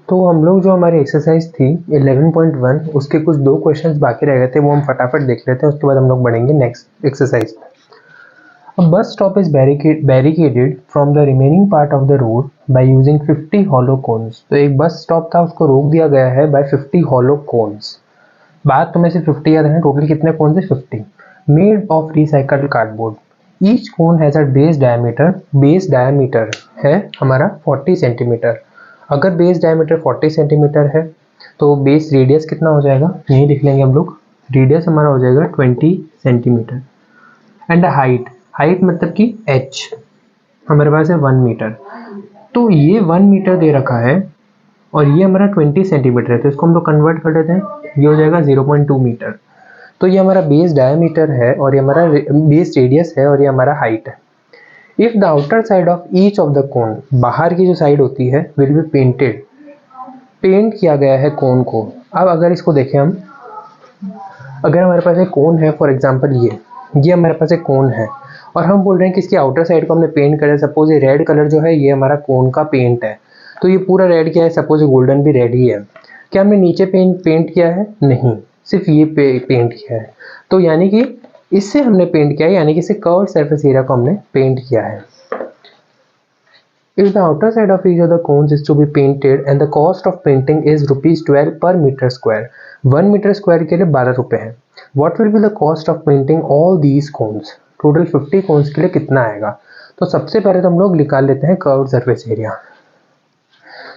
तो हम लोग जो हमारी एक्सरसाइज थी 11.1 उसके कुछ 2 क्वेश्चंस बाकी रह गए थे, वो हम फटाफट देख लेते हैं, उसके बाद हम लोग बढ़ेंगे नेक्स्ट एक्सरसाइज में। A bus stop is barricaded from the remaining part of the road by using 50 hollow cones। तो एक बस स्टॉप था, उसको रोक दिया गया है by 50 hollow cones। बात तुम्हें सिर्फ 50 याद है, टोटल कितने कोन्स है 50। Made of recycled cardboard. Each cone has a base diameter है हमारा 40 सेंटीमीटर। अगर बेस डायमीटर 40 सेंटीमीटर है तो बेस रेडियस कितना हो जाएगा, यही लिख लेंगे हम लोग। रेडियस हमारा हो जाएगा 20 सेंटीमीटर। एंड हाइट, हाइट मतलब कि h हमारे पास है 1 मीटर। तो ये 1 मीटर दे रखा है और ये हमारा 20 सेंटीमीटर है, तो इसको हम लोग कन्वर्ट कर देते हैं, ये हो जाएगा 0.2 मीटर। तो ये हमारा बेस डायमीटर है और ये हमारा बेस रेडियस है और ये हमारा हाइट है। If the outer side of each of the cone, बाहर की जो साइड होती है विल बी पेंटेड, पेंट किया गया है कोन को। अब अगर इसको देखें हम, अगर हमारे पास एक कोन है, फॉर एग्जांपल ये हमारे पास एक कोन है और हम बोल रहे हैं कि इसकी आउटर साइड को हमने पेंट करा है। सपोज ये रेड कलर जो है ये हमारा कोन का पेंट है, तो ये पूरा रेड क्या है, सपोज ये गोल्डन भी रेड ही है। क्या हमने नीचे पेंट किया है, नहीं, सिर्फ ये पेंट किया है। तो यानी कि इससे हमने पेंट किया है, यानी कि इससे कर्व्ड सरफेस एरिया को हमने पेंट किया है। If the outer side of each of the cones is to be painted and the cost of painting is ₹12 per meter square, 1 metre square के लिए 12 रुपए है। What will be the cost of painting all these cones? Total 50 cones के लिए कितना आएगा? तो सबसे पहले तो हम लोग निकाल लेते हैं कर्व्ड सरफेस एरिया।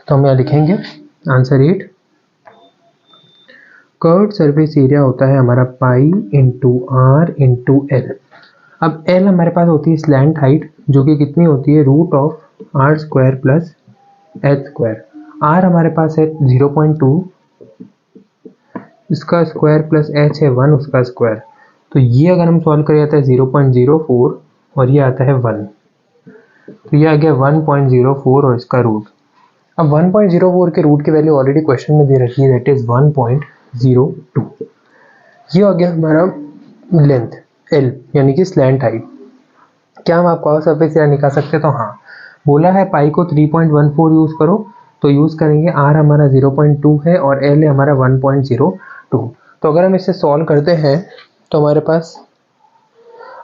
तो हम यहाँ लिखेंगे आंसर 8। कर्व्ड सरफेस एरिया होता है हमारा pi into R into L. अब एल हमारे पास होती है स्लैंट हाइट, जो कि कितनी होती है, root of R square plus H square. R हमारे पास है 0.2, इसका स्क्वायर प्लस एच है 1 उसका स्क्वायर। तो ये अगर हम सॉल्व करें आता है 0.04 और ये आता है 1, तो ये आ गया 1.04 और इसका रूट। अब 1.04 के रूट की वैल्यू ऑलरेडी क्वेश्चन में दे रखी है, दैट इज 1.02। ये आ गया हमारा लेंथ एल यानी कि स्लैंट हाइट। क्या हम आपको सरफेस एरिया निकाल सकते हैं, तो हाँ, बोला है पाई को 3.14 यूज करो, तो यूज करेंगे। आर हमारा 0.2 है और एल है हमारा 1.02। तो अगर हम इसे सॉल्व करते हैं तो हमारे पास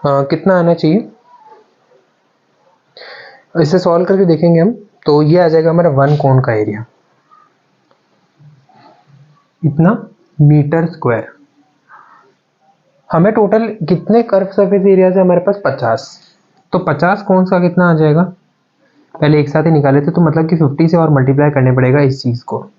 कितना आना चाहिए, इसे सॉल्व करके देखेंगे हम, तो ये आ जाएगा हमारा 1 कोन का एरिया इतना मीटर स्क्वायर। हमें टोटल कितने कर्व सरफेस एरिया है हमारे पास 50, तो 50 कोन्स का कितना आ जाएगा, पहले एक साथ ही निकाले थे, तो मतलब कि 50 से और मल्टीप्लाई करने पड़ेगा इस चीज को।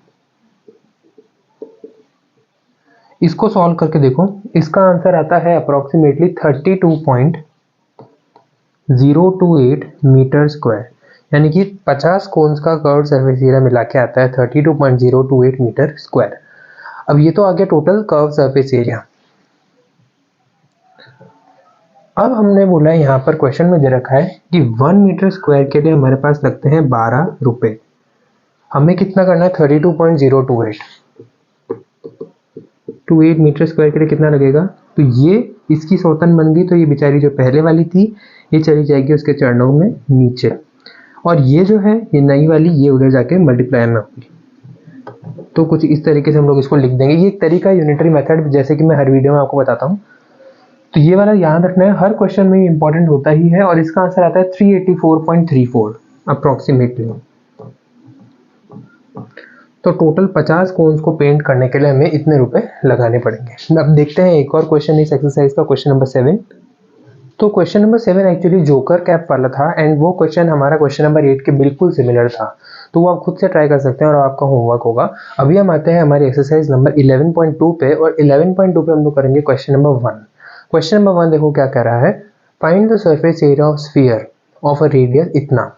इसको सॉल्व करके देखो, इसका आंसर आता है अप्रोक्सीमेटली 32.028 मीटर स्क्वायर, यानी कि 50 कोन्स का कर्व्ड सरफेस एरिया मिला के आता है 32.028 मीटर स्क्वायर। अब ये तो आ गया टोटल कर्व सरफेस एरिया। अब हमने बोला है यहाँ पर क्वेश्चन में दे रखा है कि 1 मीटर स्क्वायर के लिए हमारे पास लगते हैं 12 रुपए। हमें कितना करना है, 32.028 मीटर स्क्वायर के लिए कितना लगेगा, तो ये इसकी सौतन बन गई, तो ये बेचारी जो पहले वाली थी ये चली जाएगी उसके चरणों में नीचे, और ये जो है ये नई वाली ये उधर जाके मल्टीप्लाई में होगी। तो कुछ इस तरीके से हम लोग इसको लिख देंगे। ये एक तरीका यूनिटरी मेथड, जैसे कि मैं हर वीडियो में आपको बताता हूँ। तो ये वाला याद रखना है, हर क्वेश्चन में इंपॉर्टेंट होता ही है, और इसका आंसर आता है 384.34 अप्रोक्सीमेटली। तो टोटल 50 कोन्स को पेंट करने के लिए हमें इतने रुपए लगाने पड़ेंगे। अब देखते हैं एक और क्वेश्चन इस एक्सरसाइज का, क्वेश्चन नंबर 7। तो question number 7 actually joker cap वाला था, एंड वो क्वेश्चन हमारा क्वेश्चन नंबर 8 के बिल्कुल सिमिलर था, तो वो आप खुद से ट्राई कर सकते हैं और आपका होमवर्क होगा। अभी हम आते हैं हमारी एक्सरसाइज नंबर 11.2 पे, और 11.2 पे हम लोग करेंगे क्वेश्चन नंबर 1। क्वेश्चन नंबर 1 देखो क्या कह रहा है, find the surface area of sphere of a radius इतना।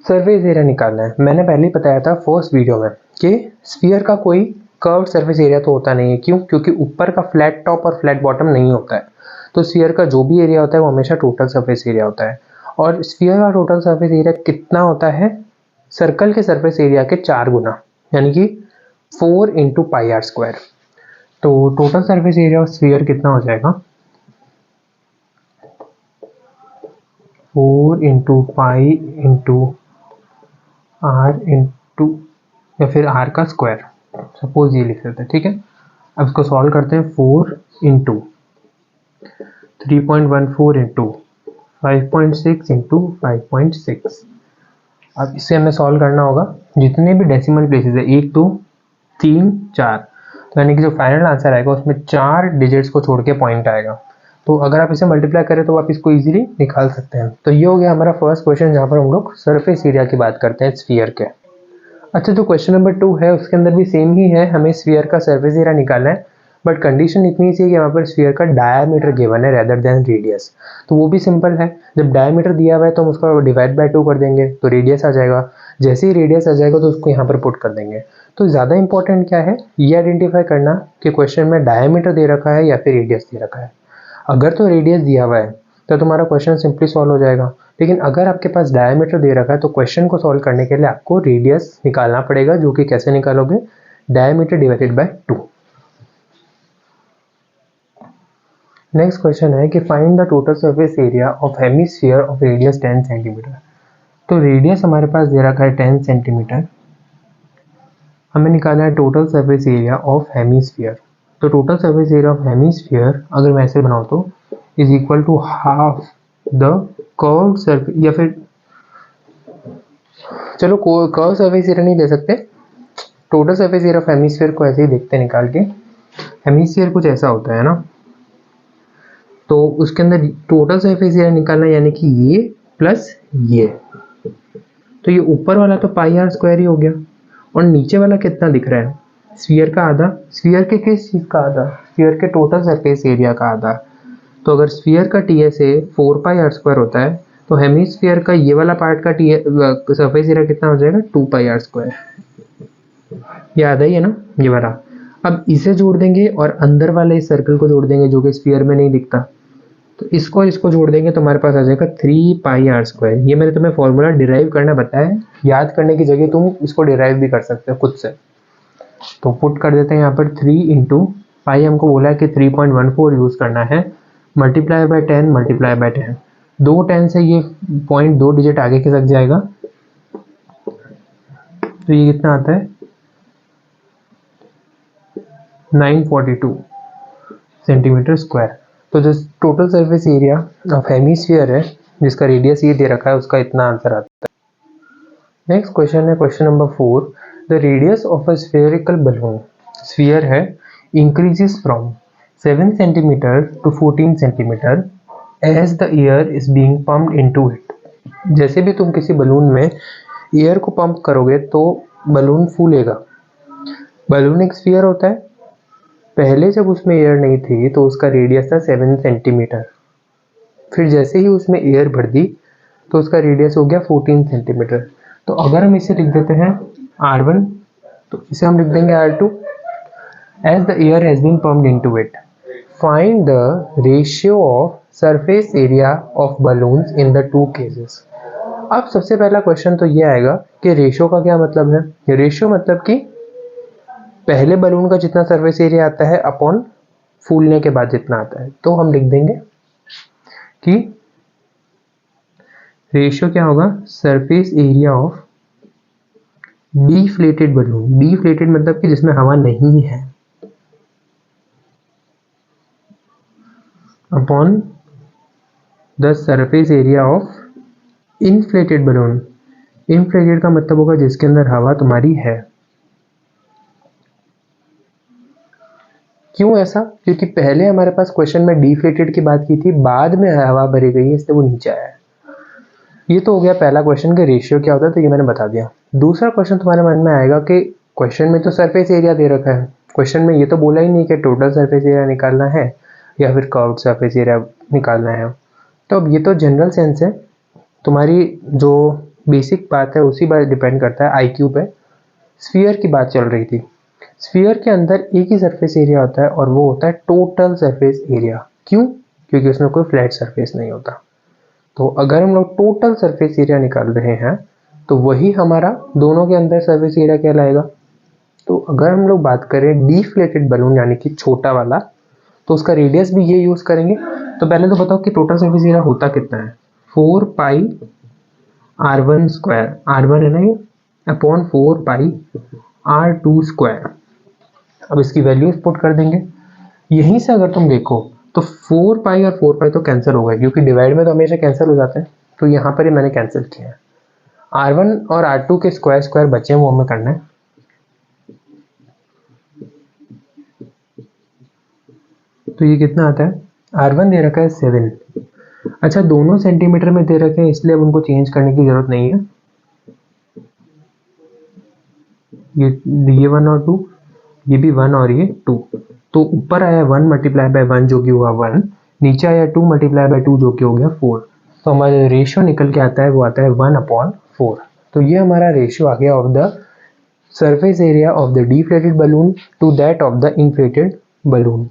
सरफेस एरिया निकालना है। मैंने पहले ही बताया था फर्स्ट वीडियो में कि स्फीयर का कोई कर्व्ड सरफेस एरिया तो होता नहीं है। क्यों? क्योंकि ऊपर का फ्लैट टॉप और फ्लैट बॉटम नहीं होता है। तो स्फीयर का जो भी एरिया होता है वो हमेशा टोटल सरफेस एरिया होता है, और स्फीयर का टोटल सरफेस एरिया कितना होता है, सर्कल के सरफेस एरिया के 4 गुना, यानी कि 4 इंटू पाई आर स्क्वायर। तो total surface area of sphere कितना हो जाएगा, 4 into pi into R into या फिर r का स्क्वायर, सपोज ये लिख लेते हैं, ठीक है। अब इसको सॉल्व करते हैं। 4 इंटू 3.14 इंटू 5.6 इंटू 5.6। अब इससे हमें सॉल्व करना होगा जितने भी डेसिमल प्लेसेस है, 1 2 3 4, तो यानी कि जो फाइनल आंसर आएगा उसमें 4 डिजिट्स को छोड़ के पॉइंट आएगा। तो अगर आप इसे मल्टीप्लाई करें तो आप इसको इजीली निकाल सकते हैं। तो ये हो गया हमारा फर्स्ट क्वेश्चन जहाँ पर हम लोग सरफेस एरिया की बात करते हैं स्फीयर के। अच्छा, जो क्वेश्चन नंबर 2 है उसके अंदर भी सेम ही है, हमें स्फीयर का सरफेस एरिया निकालना है, बट कंडीशन इतनी सी है कि वहाँ पर स्फीयर का डायमीटर गिवन है रेदर देन रेडियस। तो वो भी सिंपल है, जब डायमीटर दिया हुआ है तो हम उसका डिवाइड बाय 2 कर देंगे तो रेडियस आ जाएगा। जैसे ही रेडियस आ जाएगा तो उसको यहाँ पर पुट कर देंगे। तो ज़्यादा इंपॉर्टेंट क्या है, ये आइडेंटिफाई करना कि क्वेश्चन में डायमीटर दे रखा है या फिर रेडियस दे रखा है। अगर तो रेडियस दिया हुआ है तो तुम्हारा क्वेश्चन सिंपली सॉल्व हो जाएगा, लेकिन अगर आपके पास डायमीटर दे रखा है तो क्वेश्चन को सॉल्व करने के लिए आपको रेडियस निकालना पड़ेगा, जो कि कैसे निकालोगे, diameter divided by 2। Next question है कि find the total surface area of hemisphere of radius 10 centimetre. तो रेडियस हमारे पास दे रखा है 10 सेंटीमीटर, हमें निकालना है total surface area of hemisphere. तो total surface area of hemisphere अगर मैं ऐसे बनाऊँ तो is equal to half the curve surface, या फिर चलो कर्व सरफेस एरिया नहीं ले सकते, total surface area of hemisphere को ऐसे ही देखते हैं निकाल के। हेमिस्फीयर कुछ ऐसा होता है ना, तो उसके अंदर टोटल सरफेस एरिया निकालना यानी कि ये प्लस ये, तो ये ऊपर वाला तो पाई आर स्क्वायर ही हो गया, और नीचे वाला कितना दिख रहा है, स्फीयर का आधा। स्फीयर के किस चीज़ का आधा, स्फीयर के टोटल सरफेस एरिया का आधा। तो अगर स्फीयर का टीएसए 4 पाई आर स्क्वायर होता है तो हेमिस्फीयर का ये वाला पार्ट का सरफेस एरिया कितना हो जाएगा, 2 पाई आर स्क्वायर। ये आधा ही है ना ये वाला। अब इसे जोड़ देंगे और अंदर वाले इस सर्कल को जोड़ देंगे जो कि स्फीयर में नहीं दिखता, तो इसको और इसको जोड़ देंगे तो हमारे पास आ जाएगा 3 पाई आर स्क्वायर। ये मैंने तुम्हें फॉर्मूला डिराइव करना बताया है, याद करने की जगह तुम इसको डिराइव भी कर सकते हो खुद से। तो पुट कर देते हैं यहाँ पर 3 इंटू पाई, हमको बोला है कि 3.14 यूज़ करना है, मल्टीप्लाई बाय 10 मल्टीप्लाई बाय 10, 2 10 से ये पॉइंट 2 डिजिट आगे खिसक जाएगा, तो ये कितना आता है 942 सेंटीमीटर स्क्वायर। तो जो total surface area of hemisphere है जिसका रेडियस ये दे रखा है उसका इतना आंसर आता है। नेक्स्ट क्वेश्चन है question number 4, the radius of a spherical balloon, sphere है, increases from 7 centimetre to 14 centimetre as the air is being pumped into it. जैसे भी तुम किसी बलून में एयर को पंप करोगे तो बलून फूलेगा। बलून एक स्फीयर होता है, पहले जब उसमें एयर नहीं थी तो उसका रेडियस था 7 सेंटीमीटर, फिर जैसे ही उसमें एयर भर दी तो उसका रेडियस हो गया 14 सेंटीमीटर। तो अगर हम इसे लिख देते हैं R1, तो इसे हम लिख देंगे R2। As the air has been pumped into it, find the ratio of surface area of balloons in the 2 cases. अब सबसे पहला क्वेश्चन तो ये आएगा कि रेशियो का क्या मतलब है। रेशियो मतलब कि पहले बलून का जितना सरफेस एरिया आता है अपॉन फूलने के बाद जितना आता है। तो हम लिख देंगे कि रेशियो क्या होगा, surface area of deflated balloon, deflated मतलब कि जिसमें हवा नहीं है, upon the surface area of inflated balloon. Inflated का मतलब होगा जिसके अंदर हवा तुम्हारी है। क्यों ऐसा, क्योंकि पहले हमारे पास क्वेश्चन में डिफ्लेटेड की बात की थी, बाद में हवा भरी गई है इसलिए वो नीचे आया है। ये तो हो गया पहला क्वेश्चन के रेशियो क्या होता है, तो ये मैंने बता दिया। दूसरा क्वेश्चन तुम्हारे मन में आएगा कि क्वेश्चन में तो सरफेस एरिया दे रखा है, क्वेश्चन में ये तो बोला ही नहीं कि टोटल सरफेस एरिया निकालना है या फिर कर्व्ड सरफेस एरिया निकालना है। तो अब ये तो जनरल सेंस है, तुम्हारी जो बेसिक बात है उसी पर डिपेंड करता है, आईक्यू पे। स्फीयर की बात चल रही थी, स्फीयर के अंदर एक ही सरफेस एरिया होता है और वो होता है टोटल सरफेस एरिया। क्यों, क्योंकि उसमें कोई फ्लैट सरफेस नहीं होता। तो अगर हम लोग टोटल सरफेस एरिया निकाल रहे हैं तो वही हमारा दोनों के अंदर सरफेस एरिया कहलाएगा। तो अगर हम लोग बात करें डिफ्लेटेड बलून यानी कि छोटा वाला, तो उसका रेडियस भी ये यूज करेंगे। तो पहले तो बताओ कि टोटल सरफेस एरिया होता कितना है, 4 पाई R1 स्क्वायर, R1 है ना ये, अपॉन 4 पाई r2²। अब इसकी वैल्यूज पुट कर देंगे। यहीं से अगर तुम देखो तो 4 पाई और 4 पाई तो कैंसिल हो गए, क्योंकि डिवाइड में तो हमेशा कैंसिल हो जाते हैं, तो यहाँ पर ही मैंने कैंसिल किया है। r1 और r2 के स्क्वायर स्क्वायर बचे हैं, वो हमें करना है। तो ये कितना आता है, r1 दे रखा है 7। अच्छा, दोनों सेंटीमीटर में दे रखे हैं, इसलिए अब उनको चेंज करने की जरूरत नहीं है। ये 1 और 2, ये भी 1 और ये 2, तो ऊपर आया 1 मल्टीप्लाई बाय 1 जो कि हुआ 1, नीचे आया 2 मल्टीप्लाई बाय 2 जो कि हो गया 4। तो हमारा रेशियो निकल के आता है, वो आता है 1/4। तो ये हमारा रेशियो आ गया of the surface area of the deflated balloon to that of the inflated balloon.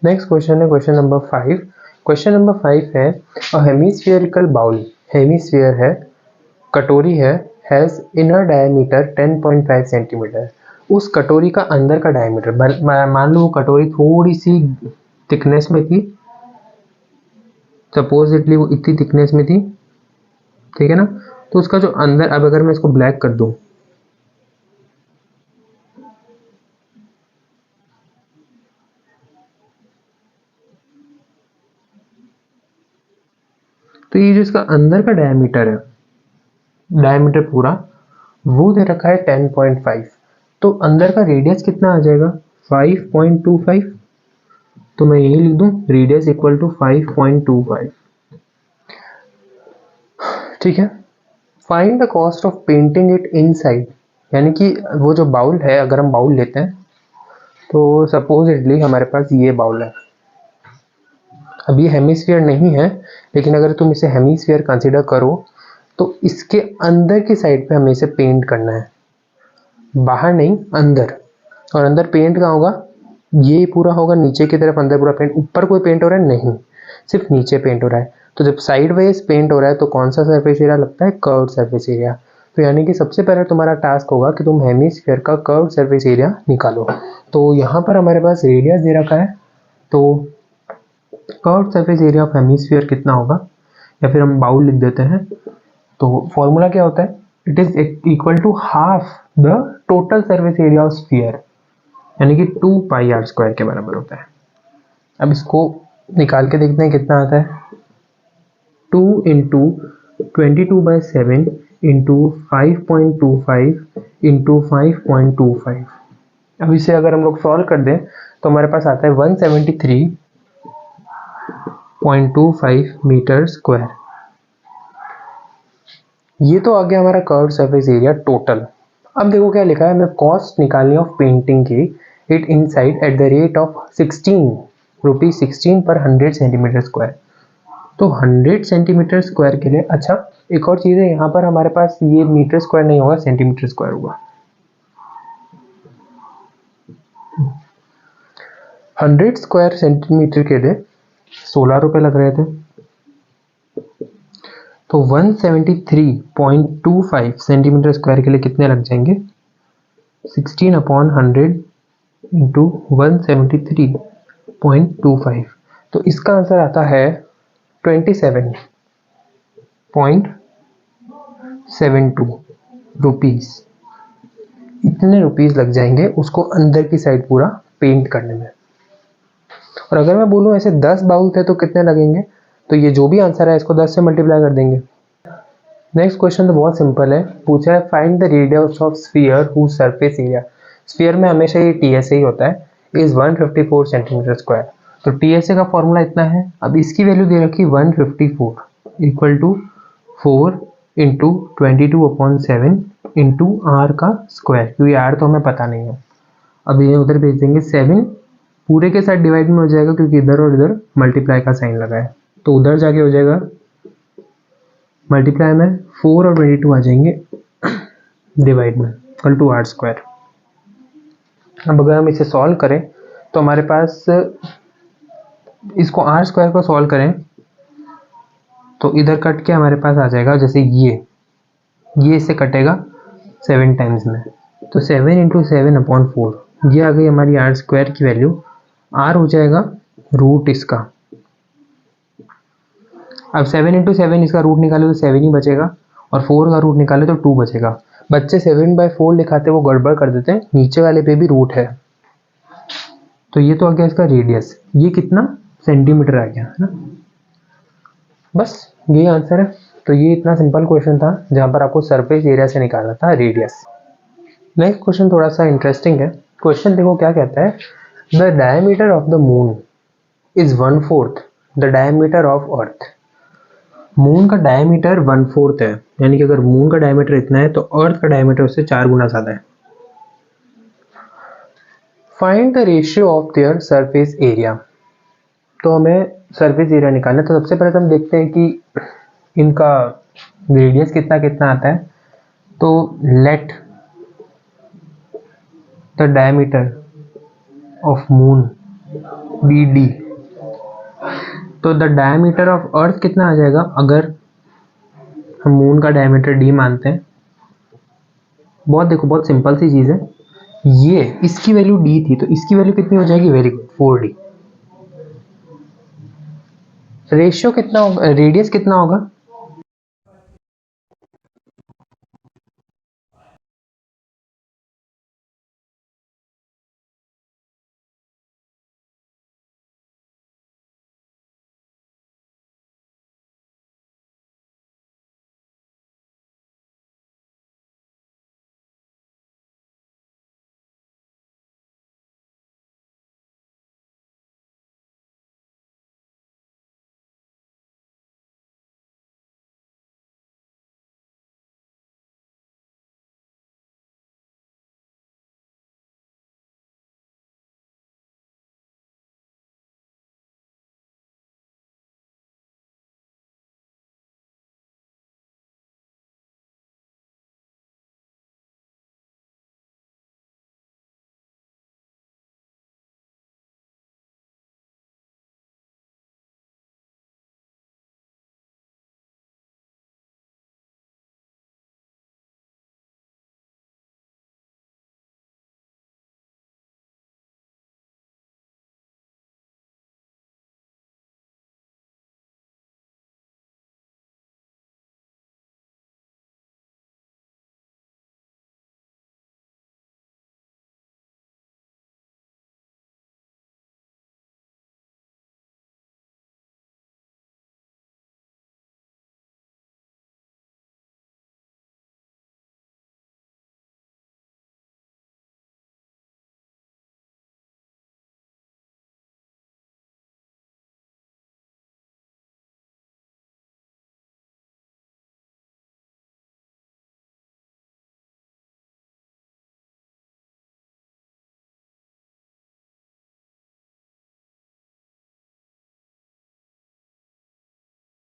Next question है क्वेश्चन नंबर 5। क्वेश्चन नंबर 5 है अ हेमिस्फेरिकल बाउल, हेमिस्फीयर है, कटोरी है, हैज इनर डायमीटर 10.5 सेंटीमीटर। उस कटोरी का अंदर का डायमीटर, मान लो वो कटोरी थोड़ी सी थिकनेस में थी, सपोजिटली वो इतनी थिकनेस में थी, ठीक है ना। तो उसका जो अंदर, अब अगर मैं इसको ब्लैक कर दूं, तो ये जो इसका अंदर का डायमीटर है, डायमीटर पूरा वो दे रखा है 10.5। तो अंदर का रेडियस कितना आ जाएगा, 5.25। तो मैं यही लिख दूं, रेडियस इक्वल टू 5.25, ठीक है। Find the cost of painting it inside, यानी कि वो जो बाउल है, अगर हम बाउल लेते हैं तो सपोजिटली हमारे पास ये बाउल है। अब ये हेमिस्फीयर नहीं है, लेकिन अगर तुम इसे हेमिस्फीयर कंसीडर करो तो इसके अंदर की साइड पे हमें इसे पेंट करना है, बाहर नहीं, अंदर। और अंदर पेंट कहाँ होगा, ये पूरा होगा नीचे की तरफ, अंदर पूरा पेंट। ऊपर कोई पेंट हो रहा है नहीं, सिर्फ नीचे पेंट हो रहा है। तो जब साइड वाइज पेंट हो रहा है तो कौन सा सरफेस एरिया लगता है, कर्व्ड सरफेस एरिया। तो यानी कि सबसे पहले तुम्हारा टास्क होगा कि तुम हेमिस्फीयर का कर्व्ड सरफेस एरिया निकालो। तो यहाँ पर हमारे पास रेडियस दे रखा है, तो curved surface area of hemisphere कितना होगा, या फिर हम बाउल लिख देते हैं। तो फॉर्मूला क्या होता है, it is equal to half the total surface area of sphere, यानी कि 2 पाई r स्क्वायर के बराबर होता है। अब इसको निकाल के देखते हैं कितना आता है, 2 इंटू 22/7 इंटू 5.25 इंटू 5.25। अब इसे अगर हम लोग सॉल्व कर दें तो हमारे पास आता है 173.25 मीटर स्क्वायर। ये तो आ गया हमारा कर्व्ड सरफेस एरिया टोटल। अब देखो क्या लिखा है, हमें कॉस्ट निकालनी ऑफ पेंटिंग की it inside at the rate of 16 पर 100 सेंटीमीटर स्क्वायर। तो 100 सेंटीमीटर स्क्वायर के लिए, अच्छा एक और चीज़ है, यहाँ पर हमारे पास ये मीटर स्क्वायर नहीं होगा, सेंटीमीटर स्क्वायर होगा। 100 स्क्वायर सेंटीमीटर के लिए 16 रुपये लग रहे थे, तो 173.25 सेंटीमीटर स्क्वायर के लिए कितने लग जाएंगे, 16/100 इंटू 173.25। तो इसका आंसर आता है 27.72 रुपीज़। इतने रुपीज़ लग जाएंगे उसको अंदर की साइड पूरा पेंट करने में। और अगर मैं बोलूँ ऐसे 10 बाउल थे तो कितने लगेंगे, तो ये जो भी आंसर है इसको 10 से मल्टीप्लाई कर देंगे। नेक्स्ट क्वेश्चन तो बहुत सिंपल है, पूछा है find the radius of sphere whose surface area. Sphere में हमेशा ये टीएसए ही होता है, इज 154 सेंटीमीटर स्क्वायर। तो टीएसए का फॉर्मूला इतना है। अब इसकी वैल्यू दे रखी 154 equal to 4 into 22/7 into R का स्क्वायर, क्योंकि आर तो हमें पता नहीं है। अब ये उधर भेज देंगे, 7 पूरे के साथ डिवाइड में हो जाएगा, क्योंकि इधर और इधर मल्टीप्लाई का साइन लगा है, तो उधर जाके हो जाएगा मल्टीप्लाई में 4 और 22 आ जाएंगे डिवाइड में, इक्वल टू आर स्क्वायर। अब अगर हम इसे सॉल्व करें तो हमारे पास, इसको आर स्क्वायर को सॉल्व करें तो इधर कट के हमारे पास आ जाएगा, जैसे ये इससे कटेगा 7 टाइम्स में, तो 7 इंटू 7/4, ये आ गई हमारी आर स्क्वायर की वैल्यू। आर हो जाएगा रूट इसका। अब 7 इंटू 7 इसका रूट निकाले तो 7 ही बचेगा, और 4 का रूट निकाले तो 2 बचेगा। बच्चे 7/4 लिखाते वो गड़बड़ कर देते हैं, नीचे वाले पे भी रूट है, तो ये तो आ गया इसका रेडियस। ये कितना सेंटीमीटर आ गया है ना। बस ये आंसर है। तो ये इतना सिंपल क्वेश्चन था जहाँ पर आपको सरफेस एरिया से निकालना था रेडियस। नेक्स्ट क्वेश्चन थोड़ा सा इंटरेस्टिंग है। क्वेश्चन देखो क्या कहता है, the diameter of the moon is 1/4 the diameter of earth. Moon का डायमीटर 1/4 है, यानी कि अगर मून का डायमीटर इतना है तो अर्थ का डायमीटर उससे 4 गुना ज्यादा है। Find the ratio of their surface area. तो हमें सरफेस एरिया निकालना है, तो सबसे पहले तो हम देखते हैं कि इनका रेडियस कितना कितना आता है। तो let the diameter of moon be D. तो द डायमीटर ऑफ अर्थ कितना आ जाएगा, अगर हम मून का डायमीटर डी मानते हैं। बहुत देखो बहुत सिंपल सी चीज है, ये इसकी वैल्यू डी थी तो इसकी वैल्यू कितनी हो जाएगी, वेरी गुड 4d। रेशियो कितना होगा, रेडियस कितना होगा,